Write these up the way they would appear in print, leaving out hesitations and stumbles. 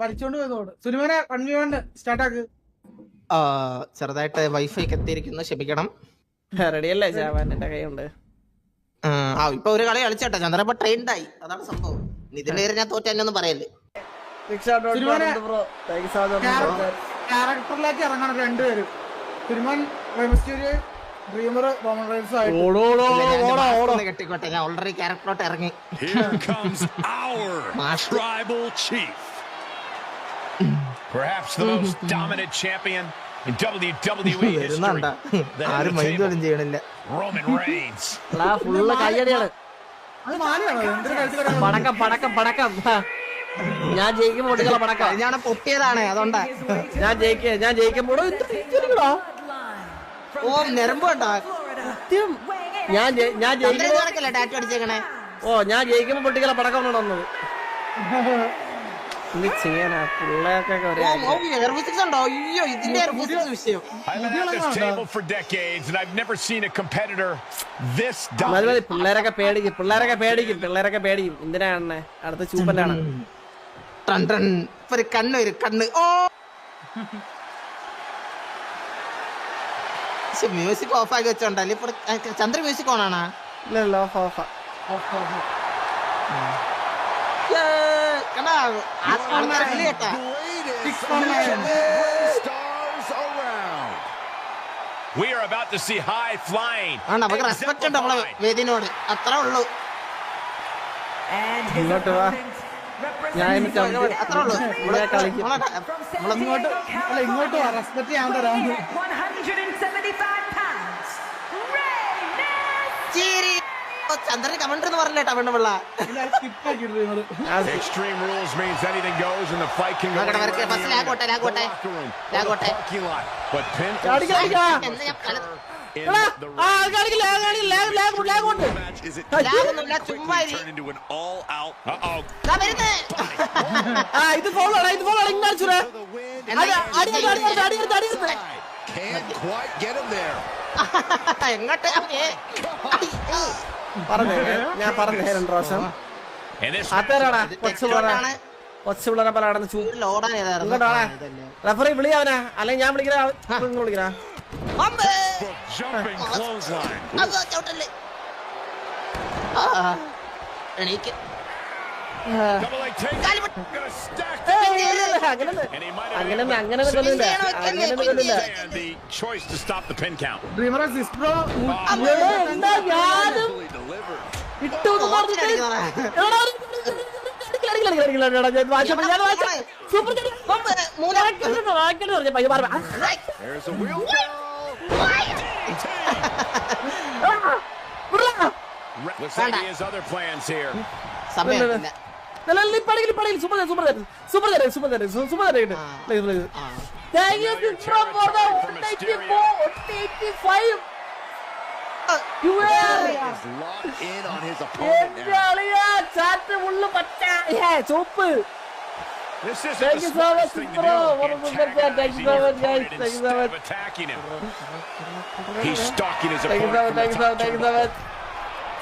വലിച്ചോണ്ട് പോയതോട് സുനിമനെ 1v1 സ്റ്റാർട്ടാക്ക്. ചെറുതായിട്ട് വൈഫൈക്ക് എത്തിയിരിക്കുന്നു, ക്ഷമിക്കണം. റെഡിയല്ലേ എന്റെ കൈയുണ്ട്. ഇപ്പൊ ഒരു കളി കളിച്ചോട്ടെ, ചന്ദ്രൻ ഇപ്പൊ ട്രെയിൻഡായി, അതാണ് സംഭവം. ഇതിന്റെ പേര് ഞാൻ തോറ്റ എന്നൊന്നും പറയല്ലേ. ക്യാരക്ടറിലേക്ക് ഇറങ്ങണം രണ്ടുപേരും. സുനിമൻ ഡ്രീമർ റോമൻ റൈൻസ് ആയിട്ട് കെട്ടിക്കോട്ടെ, ഞാൻ ഓൾറെഡി ക്യാരക്ടറോട്ട് ഇറങ്ങി. Perhaps the most dominant champion in WWE history. ആരും മൈൻഡ് പോലും ചെയ്യണില്ല. Roman Reigns. ഫുള്ള് കയ്യടിയാണ്. അത് മാലിയാണോ? പടക്കം പടക്കം പടക്കം. ഞാൻ ജയിക്കുമ്പോ പൊട്ടിക്കല പടക്കം. ഞാൻ പൊട്ടിയതാണ്, അതുകൊണ്ടാ ഞാൻ ജയിക്കുമ്പോഴോ ഓ ഞരമ്പ് കണ്ടോ. ഞാൻ ജയിക്കുമ്പോ ടാറ്റു അടിച്ചേക്കണേ. ഞാൻ ജയിക്കുമ്പോ പൊട്ടിക്കല പടക്കം വന്നത്. ചെയ്യാനാ പിള്ളേർക്കൊക്കെ ഉണ്ടോ? അയ്യോ, ഇതിന്റെ വിഷയം. പിള്ളേരൊക്കെ പേടിക്കും. എന്തിനാണ് അടുത്ത ചൂപ്പല്ലാണ്. ഒരു കണ്ണ് ഓ മ്യൂസിക് ഓഫ് ആക്കി വെച്ചോണ്ടല്ലേ. ചന്ദ്ര മ്യൂസിക് ഓണാണാ? ഇല്ലല്ലോ, of. We are about to see high flying. നമുക്ക് റെസ്പെക്ട് ഉണ്ട് നമ്മളെ വേദിനോട്, അത്രേ ഉള്ളൂ. ഇങ്ങോട്ട് വാ, ഞാൻ ഇങ്ങോട്ട് വാ, റെസ്പെക്ട് ചെയ്യാൻ തരാം. ചന്ദ്രൻ കമന്റ് എന്ന് പറഞ്ഞേട്ടാ പെണ്ണുപിള്ള. Extreme rules means anything goes and the fight can go. ലാഗോട്ടെ. But pin into an all out. ഇത് ഫോളോടാ. Can't quite get him there. എങ്ങോട്ട് ഞാൻ പറഞ്ഞേ 2 പ്രാവശ്യം. അതേടാ കൊച്ചുപിള്ളേരെ പോലെ നടന്ന് ഇങ്ങോട്ടാണ് റഫറി വിളിയാവനാ, അല്ലെങ്കിൽ ഞാൻ വിളിക്കണ. അങ്ങനെ കൊല്ലില്ല. Looks like he has other plans here. This isn't the smartest thing to do. Instead of attacking him, he's stalking his opponent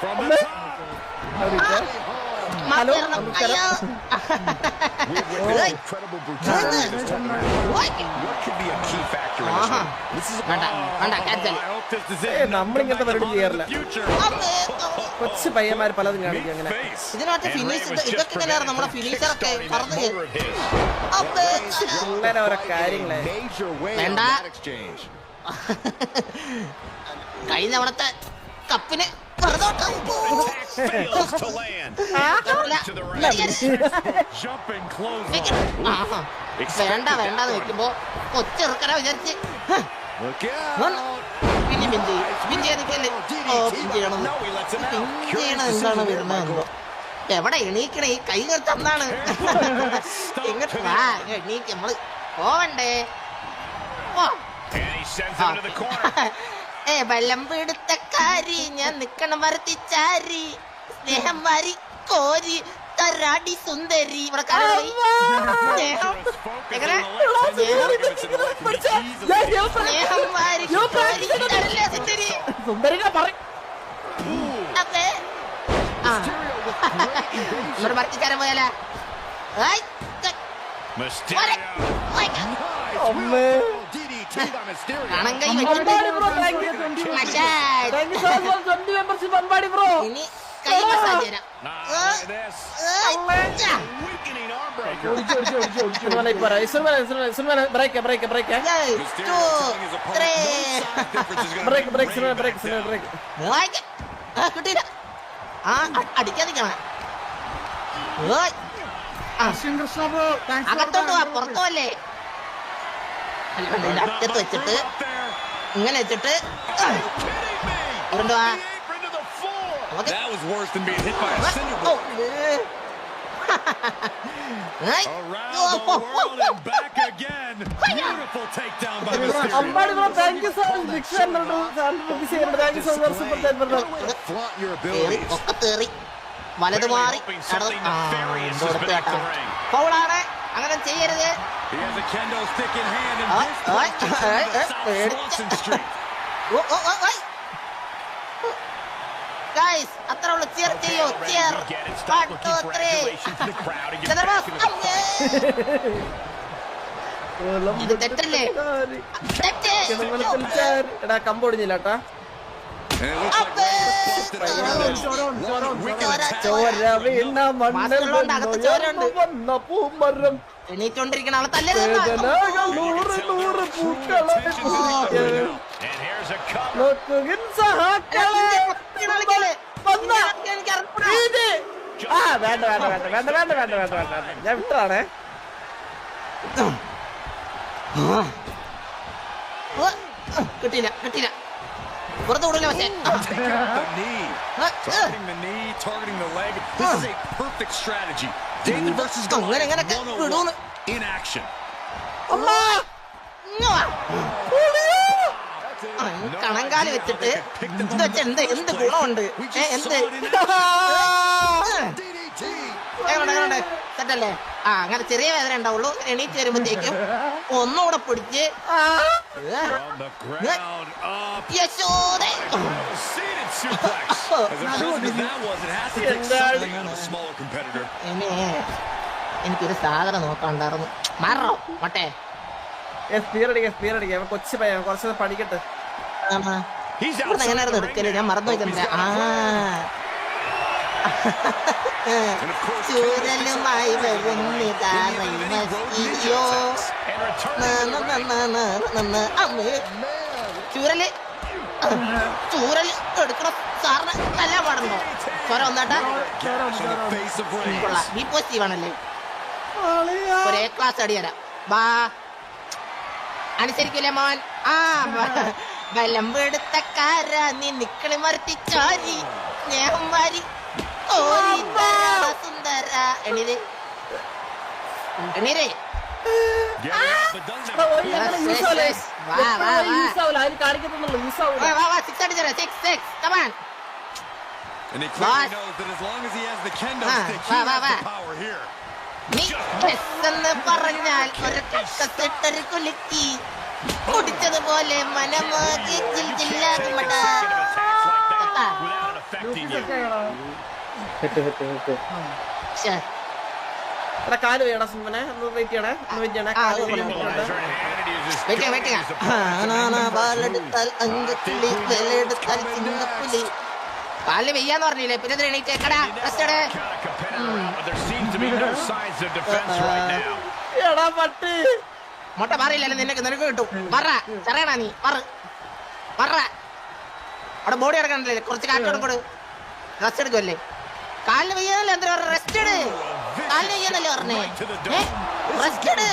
from the top. Hello, Incredible brutality in this tournament. What could be a key factor in this one? I hope this is it. നമ്മളിങ്ങനത്തെ പരിപാടി ചെയ്യാറില്ല. കൊച്ചു പയ്യന്മാർ പലതും കാണിക്കും അങ്ങനെ. ഇതിനകത്ത് finish ഇതൊക്കെ തന്നെയാണ് നമ്മുടെ ഫിനിഷറൊക്കെ പറഞ്ഞു. പിള്ളേരെ ഓരോ കാര്യങ്ങളെ വേണ്ട. കഴിഞ്ഞ അവിടത്തെ കപ്പിന് Fails to land. To the right. Jumping clothesline. വേണ്ടാന്ന് വെക്കുമ്പോ കൊച്ചെറുക്കന വിചാരിച്ച് പിന്നെ എന്താണ് വരുന്നത് എന്തോ. എവിടെ എണീക്കണേ, ഈ കൈ തന്നാണ്. എങ്ങോട്ട് വാ, എണീക്ക്, നമ്മള് പോവണ്ടേ. വെള്ളം പിടുത്തക്കാരി, ഞാൻ നിക്കണം വരത്തിച്ചാരി, സ്നേഹം വാരി കോരി തരാടി സുന്ദരി. ഇവിടെ ഭക്തിക്കാരൻ പോയാലേ Mysterio. അമ്മേ. DDT on Mysterio. കണം കൈ അമ്പാടി bro, thank you. വെച്ചിട്ട് Thank you so much for 20 membership, Ambadi bro. ഇനി കൈ മസാജ് തരാം. Nah, look at this. Weakening arm breaker. ഇസുമനെ ഇപ്പൊ വരാം. ഇസുമനെ break. One, two, three. break. കിട്ടിയില്ല. അടിക്കാതിരിക്കണം. അശ്വിൻ കൃഷ്ണ ബ്രോ താങ്ക്സ് അകത്തോട്ട് വാ, പുറത്തു അല്ലേ? അറ്റത്ത് വെച്ചിട്ട് ഇങ്ങനെ വെച്ചിട്ട് ഉരുണ്ടുവാ. That was worse than being hit by a cinder block. Around the world and back again. Beautiful takedown by Mysterio. Ambadi bro, thank you so much. Thank you so much. Super chat brother. Flaunt your കേറി abilities. ഒക്കെ കേറി വലത് മാറി ഫൗളാണ്, അങ്ങനെ ചെയ്യരുത്. He has a kendo stick in hand and this Swanson Street. Guys അത്ര ഉള്ളു. Cheer ചെയ്യൂ, ചിയർ. 1 2 3. ചന്ദ്രബോസ് ഇത് തെറ്റല്ലേ? തെറ്റ്. എടാ കമ്പൊടിഞ്ഞില്ല കേട്ടാ. And it looks like ചോര വീണ മണ്ണിൽ വന്ന പൂമരം എണീറ്റോണ്ടിരിക്കണ ആളെ തല്ലേ. വേദനകൾ 100 പൂക്കളെ and here's a cover. നോക്കുകിൻ സഹാക്കളെ വന്ന ഇത്. വേണ്ട ഞാൻ വിട്ടാണേ. കിട്ടിയില്ല പുറത്ത് വിടില്ല. പക്ഷേ Targeting the knee, targeting the leg. This is a perfect strategy. David versus Goliath. In action. കണങ്കാല് വെച്ചിട്ട് ഇത് വെച്ച എന്ത് ഗുണമുണ്ട്? എന്ത് എങ്ങോട്ടെ സെറ്റല്ലേ? അങ്ങനെ ചെറിയ വേദന ഉണ്ടാവുള്ളൂ. എണീറ്റ് വരുമ്പോഴത്തേക്കും ഒന്നുകൂടെ പിടിച്ച് From the ground up. യശോദേ. Seated suplex. As impressive as that was, it has to take something out of a smaller competitor. ഇനി എനിക്കൊരു സാധനം നോക്കാണ്ടായിരുന്നു. മാറോ മട്ടേ. സ്പീർ അടിക്കാം കൊച്ചു പയ്യൻ കുറച്ച് പഠിക്കട്ടെ. He's ഇവിടുന്ന് എങ്ങനെയായിരുന്നു എടുക്കല്? ഞാൻ മറന്നു വെച്ചിട്ടുണ്ട്. ചൂരലുമായി ചൂരല് എടുക്കണ സാറിന് നല്ല പാടുണ്ടോ? സ്വരം ഒന്നാട്ടാ കൊള്ളാം. ബി പോസിറ്റീവ് ആണല്ലേ? ഒരു A ക്ലാസ് അടിയരാ. ബാ അനുസരിക്കൂലേ മോൻ? ബലമ്പെടുത്തക്കാര നീ നിക്കളി മരത്തി ചാരി സ്നേഹം വാരി സുന്ദര എണീരേ. And he clearly knows that as long as he has the kendo stick, he has the power here. നീ എന്ന് പറഞ്ഞാൽ ഒരു കക്കത്തിട്ടൊരു കുലുക്കി കുടിച്ചതുപോലെ മനമാകെ ജില്ലാകുമട. കാല് വേണം സുമനെ. ഒന്ന് വെയിറ്റ് ചെയ്യണേ. കാല് വെയ്യാന്ന് പറഞ്ഞില്ലേ? പിന്നെ എണീറ്റേക്കടാ. എടാ പട്ടി മുട്ട മാറിയില്ലല്ലോ നിനക്ക് കിട്ടും. പറ ചെറിയണ നീ പറ. അവിടെ ബോഡി എടുക്കണല്ലേ? കുറച്ച് കാറ്റോടും കൂടെ റെസ്റ്റ് എടുക്കുമല്ലേ? കാലിന് വെയ്യാന്നല്ലേ? എന്താ റെസ്റ്റ് എടു. കാലിന് വെയ്യാന്നല്ലേ പറഞ്ഞേ? റെസ്റ്റ് എടു.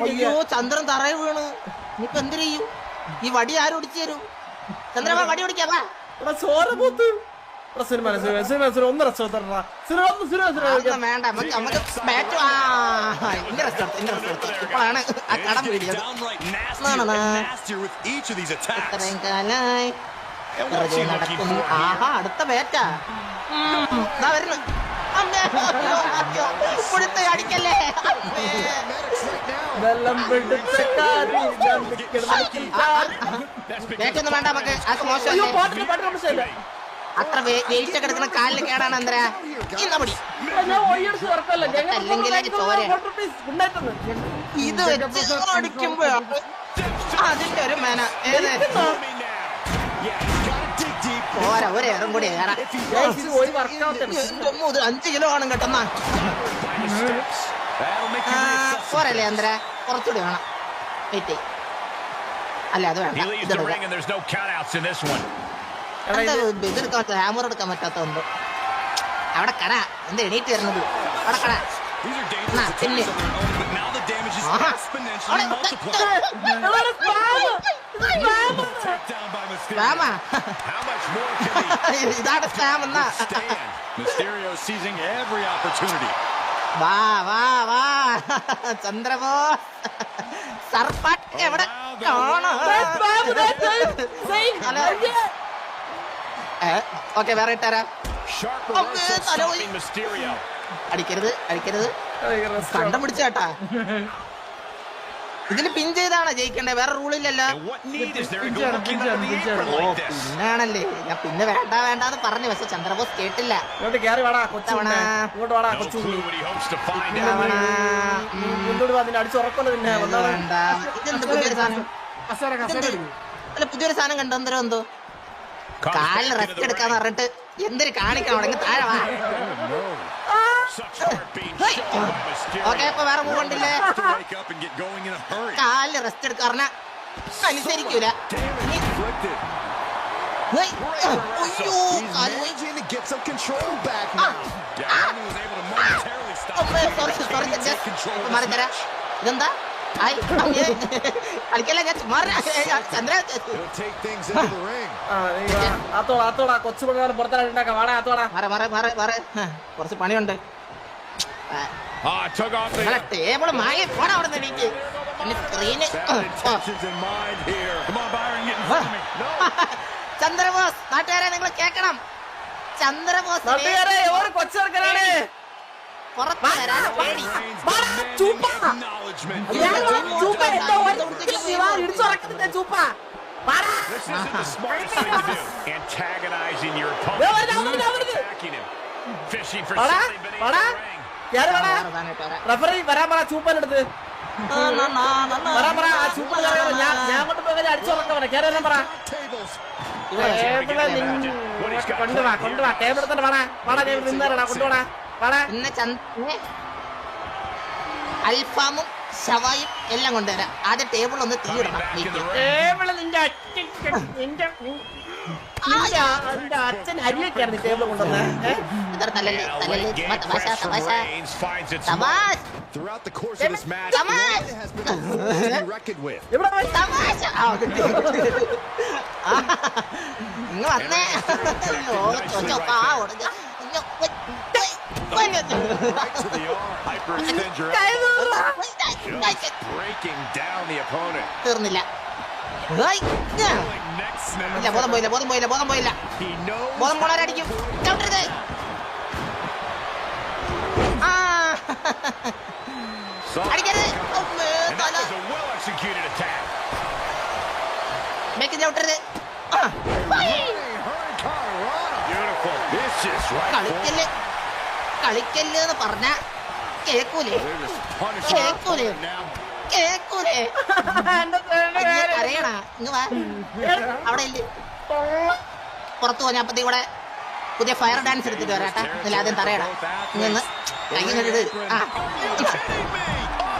അയ്യോ ചന്ദ്രൻ തറയെ വീണ്. ഇനിയിപ്പൊ എന്ത് ചെയ്യും? ഈ വടി ആരും ഒടിച്ചു തരും? ചന്ദ്രൻ വടി ഒടിക്കാ. ചോര പോത്ത് ഒന്ന് വേണ്ട നമുക്ക് ബാറ്റ്. ഇപ്പോഴാണ് ആ കടം പിടിച്ചത്. ഇത്രയും കാലായി നടക്കുന്നു. ആഹാ അടുത്ത ബാറ്റാ വരുന്നു. ഇപ്പോഴത്തെ അടിക്കല്ലേ? ബാറ്റൊന്നും വേണ്ട നമുക്ക്. അത് മോശമല്ലേ? അത്ര വെയിറ്റ് ഒക്കെ എടുക്കുന്ന കാലിൽ കേടാണ് എന്തര ഇന്ന പടി ഇത് വെച്ച് അടിക്കുമ്പോ അതിന്റെ ഒരു മേന ഏത് പോരാ ഒരു ഏറും കൂടി ഏറാം 5 കിലോ ആണ് കേട്ടെന്നാ പോരല്ലേ അന്തര കുറച്ചുകൂടി വേണം വെയിറ്റ് അല്ല അത് വേണ്ട ഇതെടുക്കാൻ ഹാമർ എടുക്കാൻ പറ്റാത്തതുണ്ട് അവിടെ കട എന്താ എണീറ്റ് വരുന്നത് അവിടെ കട പിന്നെ ഇതാണ് സ്പാം എന്നാ വാ വാ വാ ചന്ദ്രബോസ് സർപ്പാട്ട് എവിടെ ഓക്കെ വേറെ ഇട്ടാരാ അടിക്കരുത് അടിക്കരുത് കണ്ടം പിടിച്ച കേട്ടാ ഇതിന് പിൻ ചെയ്താണ് ജയിക്കണ്ടേ വേറെ റൂളില്ലല്ലോ പിന്നാണല്ലേ ഞാൻ പിന്നെ വേണ്ട വേണ്ടാന്ന് പറഞ്ഞു പക്ഷെ ചന്ദ്രബോസ് കേട്ടില്ല പുതിയൊരു സാധനം കണ്ടോ എന്തോ എന്തോ കാലിന് റെസ്റ്റ് എടുക്കാന്ന് പറഞ്ഞിട്ട് എന്തൊരു കാണിക്കണം അവിടെ താഴെ വാ ഓക്കെ ഇപ്പൊ വേറെ മൂവ് ഉണ്ടില്ലേ കാലിന് റെസ്റ്റ് എടുക്കാറിന അനുസരിക്കൂല മാറിത്തരാ ഇതെന്താ കളിക്കല്ല ഞാൻ ചന്ദ്ര കുറച്ച് പണിയുണ്ട് ടേബിള് മായി പോടാ അവിടെ നിന്ന് എനിക്ക് സ്ക്രീന് ചന്ദ്രബോസ് നാട്ടുകാരെ നിങ്ങൾ കേക്കണം ചന്ദ്രബോസ് പുറത്ത് വരാൻ പേടി വരാൻ പറ ചൂപ്പനെടുത്ത് ഞാൻ അടിച്ചുറക്കവനെ കേറാൻ പറ കൊണ്ടുവാ ടേബിൾ തന്നെ പാടാ നിന്നേരടാ കൊണ്ടുപോടാ അൽഫാമും ഷവായും എല്ലാം കൊണ്ടുവരാം ആദ്യം ടേബിൾ ഒന്ന് തീയിടണം അച്ഛൻ അരിയൊക്കെയായിരുന്നു ടേബിൾ കൊണ്ടുവന്നത് ഇങ്ങ് വന്നേ തീർന്നില്ല ഇല്ല ബോധം പോയില്ല ബോധം പോയില്ല ബോധം പോയില്ല ബോധം പോണവരടിക്കും ചവിട്ടരുത് അടിക്കരുത് ബേക്ക് ചവിട്ടരുത് കളിക്കല്ലേ കളിക്കല്ലേ എന്ന് പറഞ്ഞ കേക്കൂലേ കേക്കൂലേ കേക്കൂലേ അറിയണ ഇങ്ങ് വാ അവിടെ ഇല്ലേ പുറത്തു പോഞ്ഞ അപ്പത്തേക്ക് ഇവിടെ പുതിയ ഫയർ ഡാൻസ് എടുത്തിട്ട് വരാട്ടാ ഇല്ല ആദ്യം തറയടാ ഇന്ന് കൈ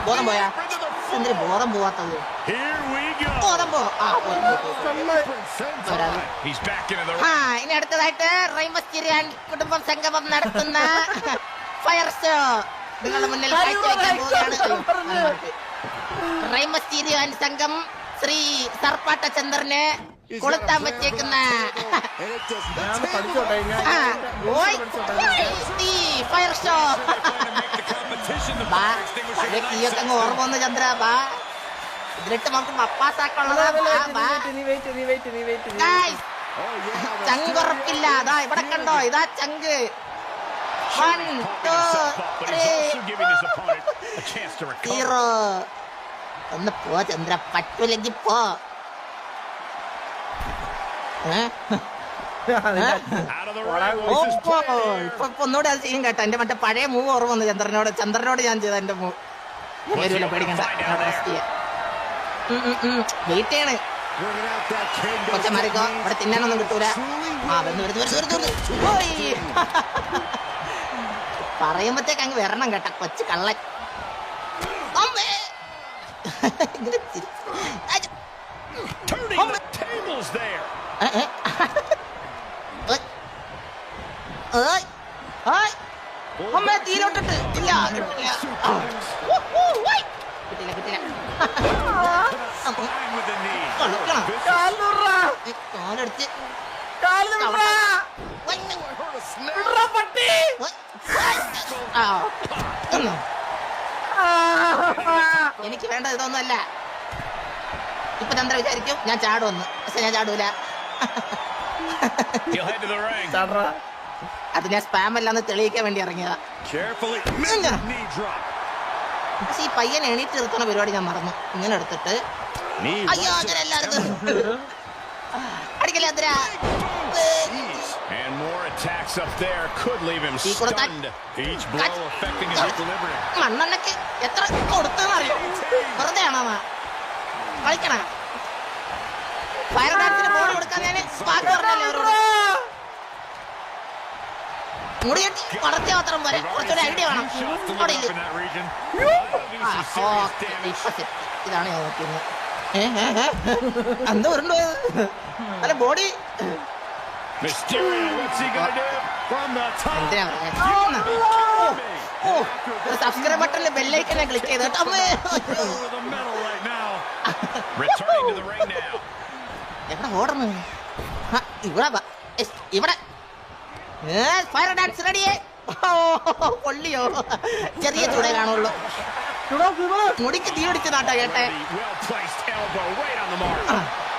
ബോധം പോയാ എന്തിന് ബോധം പോവാത്തത് ബോധം പോ ഇനി അടുത്തതായിട്ട് റൈമസ്കിരിയാൻ കുടുംബം സംഗമം നടത്തുന്ന ഫയർ ഷോ നിങ്ങളുടെ മുന്നിൽ കാഴ്ചവെക്കാൻ പോവുകയാണ് റൈമസ്കിരിയാൻ സംഘം ശ്രീ സർപ്പാട്ട ചന്ദ്രനെ കൊളുത്താൻ വെച്ചേക്കുന്ന ഫയർ ഷോ തീയൊക്കെ അങ്ങ് ഓർമ്മ വന്നു ചന്ദ്ര ബാ ഇതിലിട്ട് നമുക്ക് മപ്പാസാക്കുള്ളതാ ചങ്കുറപ്പില്ല അതാ ഇവിടെ കണ്ടോ ഇതാ ചങ്ക് 1 2 3 0 ഒന്ന് പോ ചന്ദ്ര പറ്റൂലെങ്കി പോ Out of the ring. ഓ ഇപ്പൊ ഒന്നുകൂടെ അത് ചെയ്യും കേട്ടോ. എന്റെ മറ്റേ പഴയ മൂവ് ഓർമ്മ വന്നു. ചന്ദ്രനോട് ഞാൻ ചെയ്ത എന്റെ മൂവ് വരൂല, പേടിക്കണ്ട. വെയിറ്റ് ചെയ്യണേ കൊച്ചമാരിക്കോ. ഇവിടെ തിന്നാനൊന്നും കിട്ടൂല. ആ വരുന്നു. പറയുമ്പത്തേക്ക് അങ്ങ് വരണം കേട്ട കൊച്ചു കള്ളൻ. Turning the tables there. അമ്മ തീരോട്ടിട്ട് ഇല്ല, കിട്ടില്ല. With the knee. കാലെടുത്ത് Heard a snap. പട്ടി. എനിക്ക് വേണ്ടത് ഇതൊന്നുമല്ല. ഇപ്പൊ ചന്ദ്ര വിചാരിക്കും ഞാൻ ചാടുമെന്ന്. പക്ഷെ ഞാൻ ചാടൂല. He'll head to the ring. ചാടറാ. അത് ഞാൻ സ്പാം അല്ലാന്ന് തെളിയിക്കാൻ വേണ്ടി ഇറങ്ങിയതാ. Carefully. Knee drop. പക്ഷെ ഈ പയ്യൻ എണീറ്റ് നിർത്തുന്ന പരിപാടി ഞാൻ മറന്നു. ഇങ്ങനെ എടുത്തിട്ട് Knee. അയ്യോ അങ്ങനെ എല്ലാവരും അടിക്കല്ലേ അത്ര. And more attacks up there could leave him stunned. Each blow affecting his equilibrium. മണ്ണെണ്ണക്ക് എത്ര കൊടുത്തെന്ന് അറിയോ? വെറുതെ ആണോ കളിക്കണ? ഫയർ ഡാൻസിന് ബോൾ കൊടുക്കാൻ ഞാൻ വാക്ക് പറഞ്ഞല്ലേ അവരോട്. മുടി കെട്ടി കുറച്ച് മാത്രം പോരെ, കുറച്ചുകൂടെ ഐഡിയ വേണം. അവിടെ ഇല്ല. ഇപ്പൊ സെറ്റ്. ഇതാണ് ഞാൻ നോക്കിയത്. എന്തോ ഉരുണ്ടോ അല്ല body. Mysterio, what's he gonna do? From the top. Subscribe ബട്ടണിൽ ബെല്ലൈക്കനെ ക്ലിക്ക് ചെയ്ത് കേട്ടോ. Over the middle right now. Returning to the ring now. എവിടെ ഓടണം? ഇവിടെ ഫയർ ഡാൻസ് റെഡിയേ. പൊള്ളിയോ? ചെറിയ ചൂടേ കാണുള്ളൂ. മുടിക്ക് തീ പിടിച്ച നാട്ടാ കേട്ടെ. Well placed elbow right on the mark.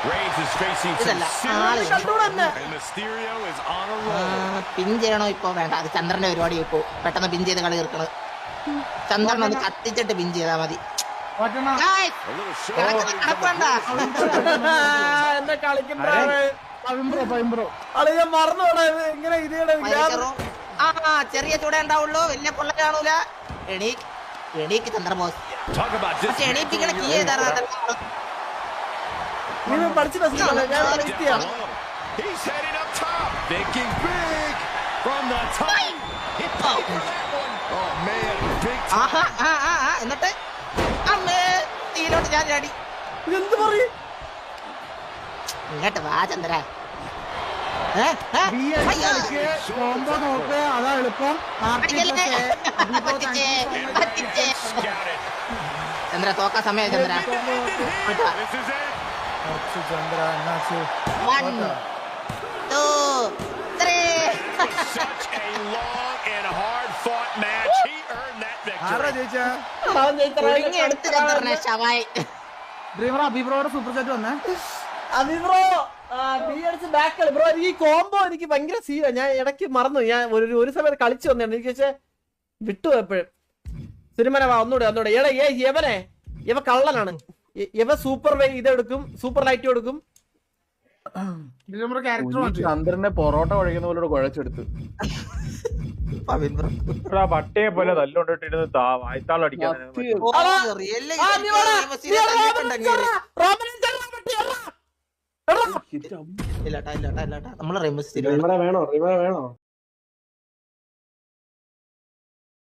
Reigns is facing some ഇതല്ല serious ആള് trouble, and Mysterio is on a roll. പിൻ ചെയ്യണോ ഇപ്പൊ? വേണ്ട, അത് ചന്ദ്രന്റെ പരിപാടി. ഇപ്പോ പെട്ടെന്ന് പിൻ ചെയ്ത് കളി തീർക്കണത്. ചന്ദ്രൻ ഒന്ന് കത്തിച്ചിട്ട് പിൻ ചെയ്താ മതി. Guys, A little short. കിടക്കണ്ട. എന്നെ കളിക്കുമ്പോഴാണ് അളിയ മറന്നോടാ ഇങ്ങനെ ഇത് ചെറിയ ചൂടേ ഉണ്ടാവുള്ളൂ, വലിയ പൊള്ള കാണൂല. എണീക്ക് ചന്ദ്രബോസ്. Talk about പക്ഷെ എണീപ്പിക്കണ കീ ചെയ്താ പഠിച്ചിട്ട് He's heading up top. Thinking big from the top. He popped for that one. Oh man, big time. എന്നിട്ട് അമ്മേ തീയിലോട്ട് ഞാൻ ചാടി. എന്ത് പറയും? ഇങ്ങോട്ട് വാ ചന്ദ്ര. കോമ്പോ നോക്ക്, അതാ എളുപ്പം. Scouted. ചന്ദ്ര തോക്കാൻ സമയം Chandra. This is it. Chandra എന്നാച്ചു 1 2 3. Such a long and hard-fought match. He earned that ആരാ victory. ജയിച്ച? എടുത്ത് ചന്ദ്രനെ ഷവായി. ഡ്രീമർ അഭിപ്രായോടെ സൂപ്പർ ചാറ്റ് വന്നേ. Bro back bro. ഈ കോംബോ എനിക്ക് ഭയങ്കര സീനാ. ഞാൻ ഇടയ്ക്ക് മറന്നു. ഞാൻ ഒരു സമയത്ത് കളിച്ചു വന്നതാണ്. എനിക്ക് പക്ഷേ വിട്ടു എപ്പോഴും. സിനിമനെ വാ ഒന്നുകൂടെ എടാ യവനെ ഇവ കള്ളനാണ്. ഇവ സൂപ്പർ ഇതെടുക്കും, സൂപ്പർ ലൈറ്റ് കൊടുക്കും. ഡ്രീമർ ക്യാരക്ടർ ചന്ദ്രനെ പൊറോട്ട കഴിക്കുന്ന പോലെ കുഴച്ചെടുത്ത് പട്ടിയെ പോലെ തല്ലുകൊണ്ടിട്ടിരുന്ന് വായ്ത്താളടിക്കാൻ ഇല്ലാട്ടാ നമ്മളെ റെമസ് വേണോ